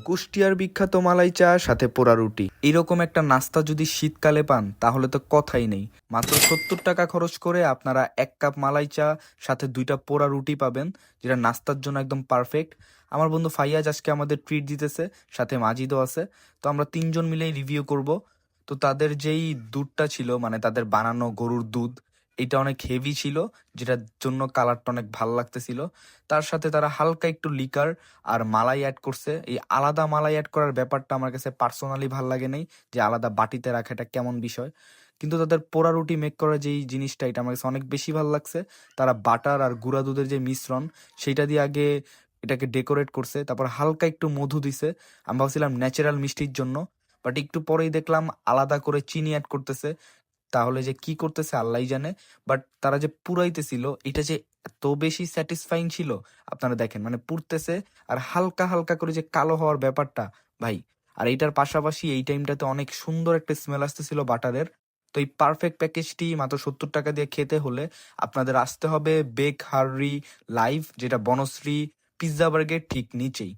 কুষ্টিয়ার বিখ্যাত মালাই চা সাথে পোড়া রুটি এরকম একটা নাস্তা যদি শীতকালে পান তাহলে তো কথাই নেই। মাত্র 70 টাকা খরচ করে আপনারা 1 কাপ মালাই চা সাথে 2টা পোড়া রুটি পাবেন, যেটা নাস্তার জন্য একদম পারফেক্ট। আমার বন্ধু ফাইয়াজ আজকে আমাদের ট্রিট দিতেছে, সাথে মাজিদও আছে। তো আমরা তিনজন মিলেই রিভিউ করব। তো তাদের যেই দুধটা ছিল, মানে তাদের বানানো গরুর দুধ, এটা অনেক হেভি ছিল, যেটার জন্য কালারটা অনেক ভাল লাগতেছিল। তার সাথে তারা হালকা একটু লিকার আর মালাই অ্যাড করছে। এই আলাদা মালাই অ্যাড করার ব্যাপারটা আমার কাছে পার্সোনালি ভাল লাগে নাই, যে আলাদা বাটিতে রাখা এটা কেমন বিষয়। কিন্তু তাদের পোড়া রুটি মেক করার যেই জিনিসটা, এটা আমার কাছে অনেক বেশি ভালো লাগছে। তারা বাটার আর গুঁড়া দুধের যে মিশ্রণ, সেইটা দিয়ে আগে এটাকে ডেকোরেট করছে, তারপর হালকা একটু মধু দিছে। আমি ভাবছিলাম ন্যাচারাল মিষ্টির জন্য, বাট একটু পরেই দেখলাম আলাদা করে চিনি অ্যাড করতেছে। তাহলে যে কি করতেছে আল্লাহই জানে। বাট তারা যে পুরাইতেছিল, এটা যে এত বেশি স্যাটিসফাইং ছিল, আপনারা দেখেন, মানে পুড়তেছে আর হালকা হালকা করে যে কালো হওয়ার ব্যাপারটা, ভাই। আর এইটার পাশাপাশি এই টাইমটাতে অনেক সুন্দর একটা স্মেল আসতেছিল বাটারের। তো এই পারফেক্ট প্যাকেজটি মাত্র 70 টাকা দিয়ে খেতে হলে আপনাদের আসতে হবে বেক হার্রি লাইভ, যেটা বনশ্রী পিৎজা বার্গের ঠিক নিচেই।